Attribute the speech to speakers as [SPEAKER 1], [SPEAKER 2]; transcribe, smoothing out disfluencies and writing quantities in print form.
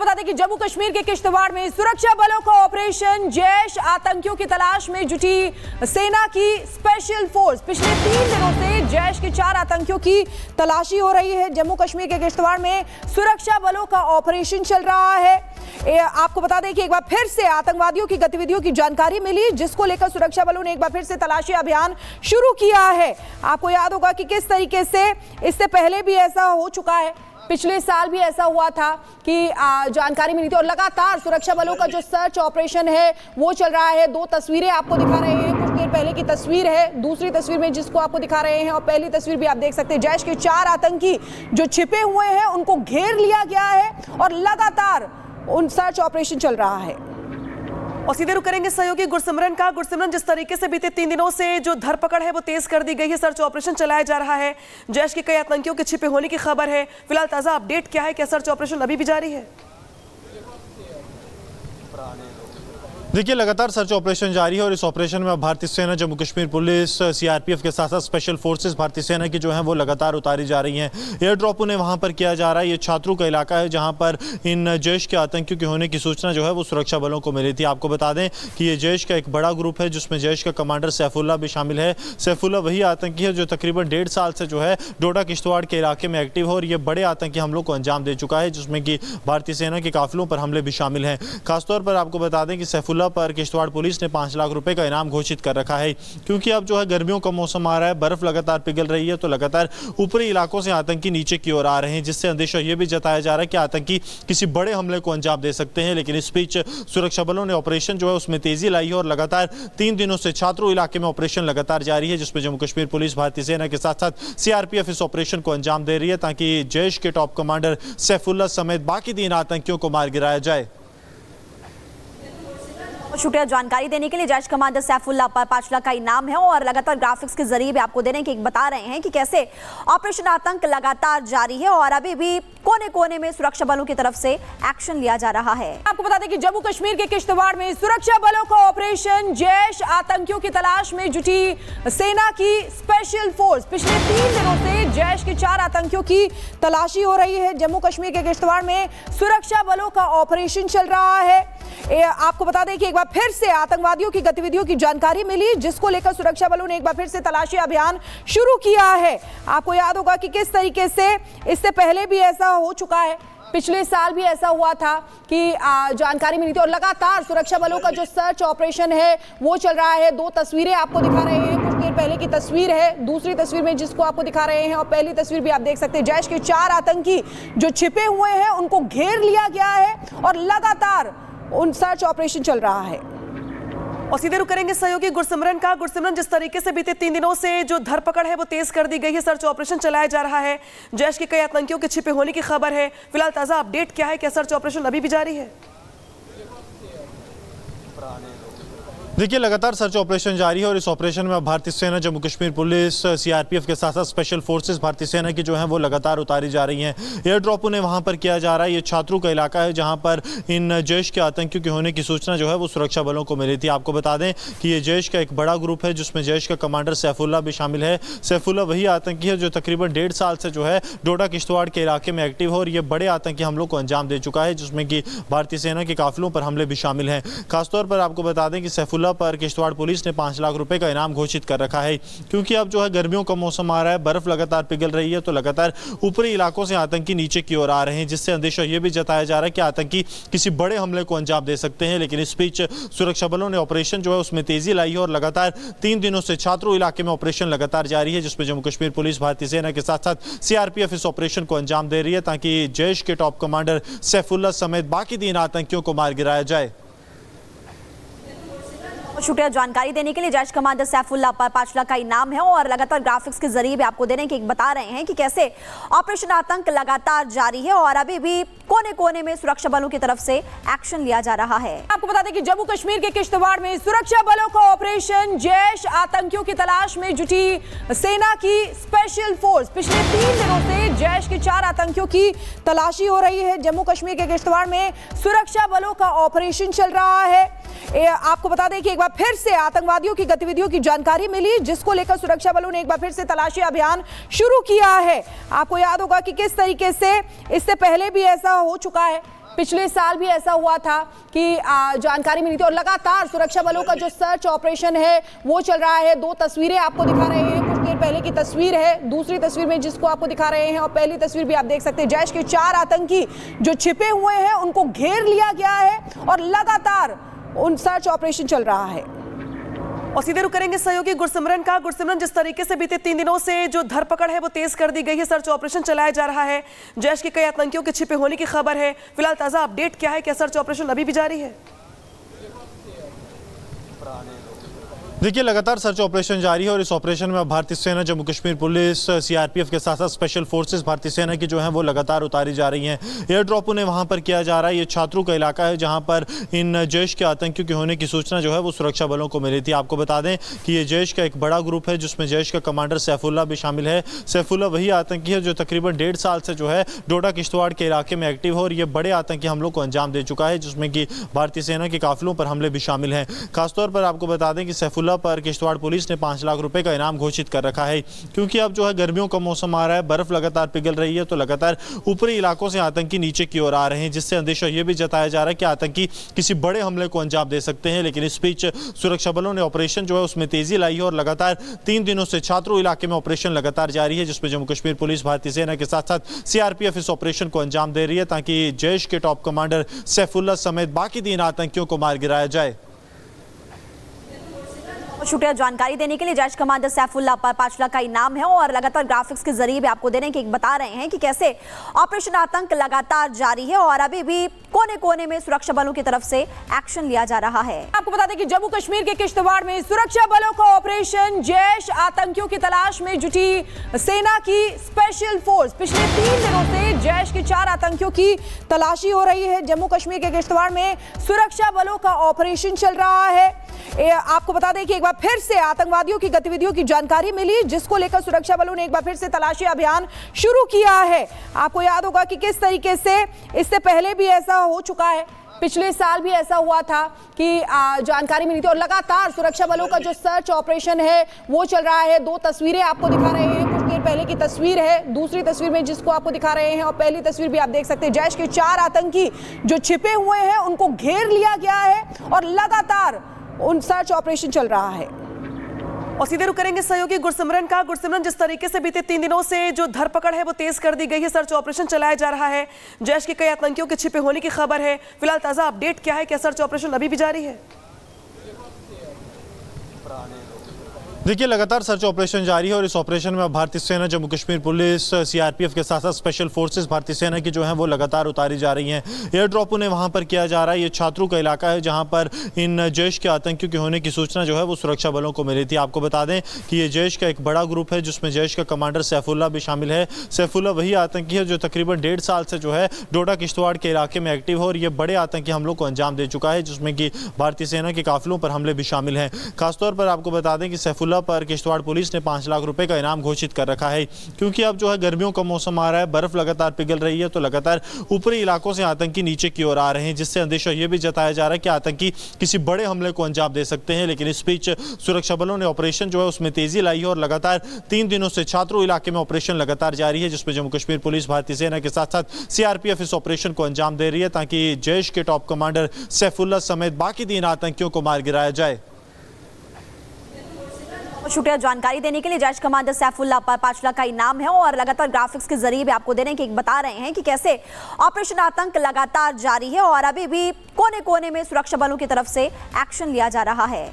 [SPEAKER 1] बता दें कि जम्मू कश्मीर के किश्तवाड़ में सुरक्षा बलों का ऑपरेशन जैश आतंकियों की तलाश में जुटी सेना की स्पेशल फोर्स। पिछले 3 दिनों से जैश के 4 आतंकियों की तलाशी हो रही है। जम्मू कश्मीर के किश्तवाड़ में सुरक्षा बलों का ऑपरेशन चल रहा है। आपको बता दें कि एक बार फिर से आतंकवादियों की गतिविधियों की जानकारी मिली, जिसको लेकर सुरक्षा बलों ने एक बार फिर से तलाशी अभियान शुरू किया है। आपको याद होगा कि किस तरीके से इससे पहले भी ऐसा हो चुका है, पिछले साल भी ऐसा हुआ था कि जानकारी मिली थी और लगातार सुरक्षा बलों का जो सर्च ऑपरेशन है वो चल रहा है। 2 तस्वीरें आपको दिखा रहे हैं, कुछ देर पहले की तस्वीर है, दूसरी तस्वीर में जिसको आपको दिखा रहे हैं और पहली तस्वीर भी आप देख सकते हैं। जैश के 4 आतंकी जो छिपे हुए हैं उनको घेर लिया गया है और लगातार उन सर्च ऑपरेशन चल रहा है।
[SPEAKER 2] और सीधे रुक करेंगे सहयोगी गुरसिमरन का। गुरसिमरन, जिस तरीके से बीते 3 दिनों से जो धरपकड़ है वो तेज कर दी गई है, सर्च ऑपरेशन चलाया जा रहा है, जैश के कई आतंकियों के छिपे होने की खबर है, फिलहाल ताजा अपडेट क्या है? क्या सर्च ऑपरेशन अभी भी जारी है?
[SPEAKER 3] देखिए, लगातार सर्च ऑपरेशन जारी है और इस ऑपरेशन में भारतीय सेना, जम्मू कश्मीर पुलिस, सीआरपीएफ के साथ साथ स्पेशल फोर्सेस भारतीय सेना की जो हैं वो लगातार उतारी जा रही हैं। एयर ड्रॉप उन्हें वहां पर किया जा रहा है। ये छात्रों का इलाका है जहां पर इन जैश के आतंकियों के होने की सूचना जो है वो सुरक्षा बलों को मिली थी। आपको बता दें कि ये जैश का एक बड़ा ग्रुप है जिसमें जैश का कमांडर सैफुल्ला भी शामिल है। सैफुल्ला वही आतंकी है जो तकरीबन 1.5 साल से जो है डोडा किश्तवाड़ के इलाके में एक्टिव है और ये बड़े आतंकी हमलों को अंजाम दे चुका है, जिसमें कि भारतीय सेना के काफिलों पर हमले भी शामिल हैं। खासतौर पर आपको बता दें कि सैफुल्ला पर किश्तवाड़ पुलिस ने 5 लाख रुपए का इनाम घोषित कर रखा है, क्योंकि अब जो है गर्मियों का मौसम आ रहा है, बर्फ लगातार पिघल रही है, तो लगातार ऊपरी इलाकों से आतंकी नीचे की ओर आ रहे हैं, जिससे अंदेशा यह भी जताया जा रहा है कि आतंकी किसी बड़े हमले को अंजाम दे सकते हैं। लेकिन इस बीच सुरक्षा बलों ने ऑपरेशन जो है उसमें तेजी लाई है और लगातार 3 दिनों से छात्रों इलाके में ऑपरेशन लगातार जारी है, जिसमें जम्मू कश्मीर पुलिस, भारतीय सेना के साथ साथ सीआरपीएफ इस ऑपरेशन को अंजाम दे रही है ताकि जैश के टॉप कमांडर सैफुल्ला समेत बाकी 3 आतंकियों को मार गिराया जाए।
[SPEAKER 4] शुक्रिया जानकारी देने के लिए। जैश कमांडर सैफुल्ला पर 5 लाख का इनाम है और लगातार ग्राफिक्स के जरिए भी आपको दे रहे हैं कि बता रहे हैं कि कैसे ऑपरेशन आतंक लगातार जारी है और अभी भी कोने कोने में सुरक्षा बलों की तरफ से एक्शन लिया जा रहा है।
[SPEAKER 1] आपको बता दें कि जम्मू कश्मीर के किश्तवाड़ में सुरक्षा बलों का ऑपरेशन जैश आतंकियों की तलाश में जुटी सेना की स्पेशल फोर्स। पिछले 3 दिनों से जैश के 4 आतंकियों की तलाशी हो रही है। जम्मू कश्मीर के किश्तवाड़ में सुरक्षा बलों का ऑपरेशन चल रहा है। आपको बता दें कि एक बार फिर से आतंकवादियों की गतिविधियों की जानकारी मिली, जिसको लेकर सुरक्षा बलों ने एक बार फिर से तलाशी अभियान शुरू किया है। आपको याद होगा कि किस तरीके से इससे पहले भी ऐसा हो चुका है, पिछले साल भी ऐसा हुआ था कि जानकारी मिली थी और लगातार सुरक्षा बलों का जो सर्च ऑपरेशन है वो चल रहा है। 2 तस्वीरें आपको दिखा रहे हैं, कुछ देर पहले की तस्वीर है, दूसरी तस्वीर में जिसको आपको दिखा रहे हैं और पहली तस्वीर भी आप देख सकते हैं। जैश के 4 आतंकी जो छिपे हुए हैं उनको घेर लिया गया है और लगातार उन सर्च ऑपरेशन चल रहा है।
[SPEAKER 2] और सीधे रुक करेंगे सहयोगी गुरसिमरन का। गुरसिमरन, जिस तरीके से बीते 3 दिनों से जो धरपकड़ है वो तेज कर दी गई है, सर्च ऑपरेशन चलाया जा रहा है, जैश के कई आतंकियों के छिपे होने की खबर है, फिलहाल ताजा अपडेट क्या है? क्या सर्च ऑपरेशन अभी भी जारी है?
[SPEAKER 3] देखिए, लगातार सर्च ऑपरेशन जारी है और इस ऑपरेशन में भारतीय सेना, जम्मू कश्मीर पुलिस, सीआरपीएफ के साथ साथ स्पेशल फोर्सेस भारतीय सेना की जो हैं वो लगातार उतारी जा रही हैं। एयर ड्रॉप उन्हें वहां पर किया जा रहा है। ये छात्रों का इलाका है जहां पर इन जैश के आतंकियों के होने की सूचना जो है वो सुरक्षा बलों को मिली थी। आपको बता दें कि ये जैश का एक बड़ा ग्रुप है जिसमें जैश का कमांडर सैफुल्ला भी शामिल है। सैफुल्ला वही आतंकी है जो तकरीबन 1.5 साल से जो है डोडा किश्तवाड़ के इलाके में एक्टिव है और ये बड़े आतंकी हमलों को अंजाम दे चुका है, जिसमें कि भारतीय सेना के काफिलों पर हमले भी शामिल हैं। खासतौर पर आपको बता दें कि सैफुल्ला पर किश्तवाड़ पुलिस ने 5 लाख रुपए का इनाम घोषित कर रखा है, क्योंकि अब जो है गर्मियों का मौसम आ रहा है, बर्फ लगातार पिघल रही है, तो लगातार ऊपरी इलाकों से आतंकी नीचे की ओर आ रहे हैं, जिससे अंदेशा यह भी जताया जा रहा है कि आतंकी किसी बड़े हमले को अंजाम दे सकते हैं। लेकिन इस बीच सुरक्षा बलों ने ऑपरेशन जो है उसमें तेजी लाई है और लगातार 3 दिनों से छात्रों इलाके में ऑपरेशन लगातार जारी है, जिसमें जम्मू कश्मीर पुलिस, भारतीय सेना के साथ साथ सीआरपीएफ इस ऑपरेशन को अंजाम दे रही है ताकि जैश के टॉप कमांडर सैफुल्ला समेत बाकी 3 आतंकियों को मार गिराया जाए।
[SPEAKER 4] शुक्रिया जानकारी देने के लिए। जैश कमांडर सैफुल्ला पर 5 लाख का इनाम है और लगातार ग्राफिक्स के जरिए भी आपको दे रहे हैं कि बता रहे हैं कि कैसे ऑपरेशन आतंक लगातार जारी है और अभी भी कोने कोने में सुरक्षा बलों की तरफ से एक्शन लिया जा रहा है।
[SPEAKER 1] आपको बता दें कि जम्मू कश्मीर के किश्तवाड़ में सुरक्षा बलों का ऑपरेशन जैश आतंकियों की तलाश में जुटी सेना की स्पेशल फोर्स। पिछले 3 दिनों से जैश के 4 आतंकियों की तलाशी हो रही है। जम्मू कश्मीर के किश्तवाड़ में सुरक्षा बलों का ऑपरेशन चल रहा है। आपको बता दें कि एक बार फिर से आतंकवादियों की गतिविधियों की जानकारी मिली, जिसको लेकर सुरक्षा बलों ने एक बार फिर से तलाशी अभियान शुरू किया है। आपको याद होगा कि किस तरीके से इससे पहले भी ऐसा हो चुका है, पिछले साल भी ऐसा हुआ था कि जानकारी मिली थी और लगातार सुरक्षा बलों का जो सर्च ऑपरेशन है वो चल रहा है। 2 तस्वीरें आपको दिखा रहे हैं, कुछ देर पहले की तस्वीर है, दूसरी तस्वीर में जिसको आपको दिखा रहे हैं और पहली तस्वीर भी आप देख सकते हैं। जैश के 4 आतंकी जो छिपे हुए हैं उनको घेर लिया गया है और लगातार उन सर्च ऑपरेशन चल रहा है।
[SPEAKER 2] और सीधे रुक करेंगे सहयोगी गुरसिमरन का। गुरसिमरन, जिस तरीके से बीते 3 दिनों से जो धरपकड़ है वो तेज कर दी गई है, सर्च ऑपरेशन चलाया जा रहा है, जैश के कई आतंकियों के छिपे होने की खबर है, फिलहाल ताजा अपडेट क्या है, क्या सर्च ऑपरेशन अभी भी जारी है?
[SPEAKER 3] देखिए लगातार सर्च ऑपरेशन जारी है और इस ऑपरेशन में भारतीय सेना, जम्मू कश्मीर पुलिस, सीआरपीएफ के साथ साथ स्पेशल फोर्सेस भारतीय सेना की जो है वो लगातार उतारी जा रही हैं। एयर ड्रॉप उन्हें वहां पर किया जा रहा है। ये छात्रों का इलाका है जहां पर इन जैश के आतंकियों के होने की सूचना जो है वो सुरक्षा बलों को मिली थी। आपको बता दें कि ये जैश का एक बड़ा ग्रुप है जिसमें जैश का कमांडर सैफुल्ला भी शामिल है। सैफुल्ला वही आतंकी है जो तकरीबन 1.5 साल से जो है डोडा किश्तवाड़ के इलाके में एक्टिव है और ये बड़े आतंकी हमलों को अंजाम दे चुका है, जिसमें कि भारतीय सेना के काफिलों पर हमले भी शामिल हैं। खासतौर पर आपको बता दें कि सैफुल्ला पर किश्तवाड़ पुलिस ने 5 लाख रुपए का इनाम घोषित कर रखा है, क्योंकि अब जो है गर्मियों का मौसम आ रहा है, बर्फ लगातार पिघल रही है, तो लगातार ऊपरी इलाकों से आतंकी नीचे की ओर आ रहे हैं, जिससे अंदेशा यह भी जताया जा रहा है कि आतंकी किसी बड़े हमले को अंजाम दे सकते हैं। लेकिन इस बीच सुरक्षा बलों ने ऑपरेशन जो है उसमें तेजी लाई है और लगातार 3 दिनों से छात्रों इलाके में ऑपरेशन लगातार जारी है, जिसमें जम्मू कश्मीर पुलिस, भारतीय सेना के साथ साथ सीआरपीएफ इस ऑपरेशन को अंजाम दे रही है ताकि जैश के टॉप कमांडर सैफुल्ला समेत बाकी 3 आतंकियों को मार गिराया जाए।
[SPEAKER 4] शुक्रिया जानकारी देने के लिए। जैश कमांडर सैफुल्ला पर 5 लाख का इनाम है और लगातार ग्राफिक्स के जरिए भी आपको दे रहे हैं कि बता रहे हैं कि कैसे ऑपरेशन आतंक लगातार जारी है और अभी भी कोने कोने में सुरक्षा बलों की तरफ से एक्शन लिया जा रहा है।
[SPEAKER 1] आपको बता दें कि जम्मू कश्मीर के किश्तवाड़ में सुरक्षा बलों का ऑपरेशन जैश आतंकियों की तलाश में जुटी सेना की स्पेशल फोर्स पिछले 3 दिनों से जैश के 4 आतंकियों की तलाशी हो रही है। जम्मू कश्मीर के किश्तवाड़ में सुरक्षा बलों का ऑपरेशन चल रहा है। आपको बता दें कि एक बार फिर से आतंकवादियों की गतिविधियों की जानकारी मिली, जिसको लेकर सुरक्षा बलों ने एक बार फिर से तलाशी अभियान शुरू किया है। आपको याद होगा कि किस तरीके से इससे पहले भी ऐसा हो चुका है, पिछले साल भी ऐसा हुआ था कि जानकारी मिली थी और लगातार सुरक्षा बलों का जो सर्च ऑपरेशन है वो चल रहा है। 2 तस्वीरें आपको दिखा रहे हैं, कुछ देर पहले की तस्वीर है, दूसरी तस्वीर में जिसको आपको दिखा रहे हैं और पहली तस्वीर भी आप देख सकते हैं। जैश के 4 आतंकी जो छिपे हुए हैं उनको घेर लिया गया है और लगातार उन सर्च ऑपरेशन चल रहा है।
[SPEAKER 2] और सीधे रुक करेंगे सहयोगी गुरसिमरन का। गुरसिमरन, जिस तरीके से बीते 3 दिनों से जो धरपकड़ है वो तेज कर दी गई है, सर्च ऑपरेशन चलाया जा रहा है, जैश के कई आतंकियों के छिपे होने की खबर है, फिलहाल ताजा अपडेट क्या है, क्या सर्च ऑपरेशन अभी भी जारी है?
[SPEAKER 3] देखिए लगातार सर्च ऑपरेशन जारी है और इस ऑपरेशन में भारतीय सेना, जम्मू कश्मीर पुलिस, सीआरपीएफ के साथ साथ स्पेशल फोर्सेस भारतीय सेना की जो है वो लगातार उतारी जा रही हैं। एयर ड्रॉप उन्हें वहां पर किया जा रहा है। ये छात्रों का इलाका है जहां पर इन जैश के आतंकियों के होने की सूचना जो है वो सुरक्षा बलों को मिली थी। आपको बता दें कि ये जैश का एक बड़ा ग्रुप है जिसमें जैश का कमांडर सैफुल्ला भी शामिल है। सैफुल्ला वही आतंकी है जो तकरीबन 1.5 साल से जो है डोडा किश्तवाड़ के इलाके में एक्टिव है और ये बड़े आतंकी हमलों को अंजाम दे चुका है, जिसमें कि भारतीय सेना के काफिलों पर हमले भी शामिल हैं। खासतौर पर आपको बता दें कि सैफुल्ला पर किश्तवाड़ पुलिस ने 5 लाख रुपए का इनाम घोषित कर रखा है, क्योंकि अब जो है गर्मियों का मौसम आ रहा है, बर्फ लगातार पिघल रही है, तो लगातार ऊपरी इलाकों से आतंकी नीचे की ओर आ रहे हैं, जिससे अंदेशा यह भी जताया जा रहा है कि आतंकी किसी बड़े हमले को अंजाम दे सकते हैं। लेकिन इस बीच सुरक्षा बलों ने ऑपरेशन जो है उसमें तेजी लाई है और लगातार 3 दिनों से छात्रों इलाके में ऑपरेशन लगातार जारी है, जिसमें जम्मू कश्मीर पुलिस, भारतीय सेना के साथ साथ सीआरपीएफ इस ऑपरेशन को अंजाम दे रही है ताकि जैश के टॉप कमांडर सैफुल्ला समेत बाकी 3 आतंकियों को मार गिराया जाए।
[SPEAKER 4] शुक्रिया जानकारी देने के लिए। जैश कमांडर सैफुल्ला पर 5 लाख का इनाम है और लगातार ग्राफिक्स के जरिए भी आपको दे रहे हैं कि बता रहे हैं कि कैसे ऑपरेशन आतंक लगातार जारी है और अभी भी कोने कोने में सुरक्षा बलों की तरफ से एक्शन लिया जा रहा है।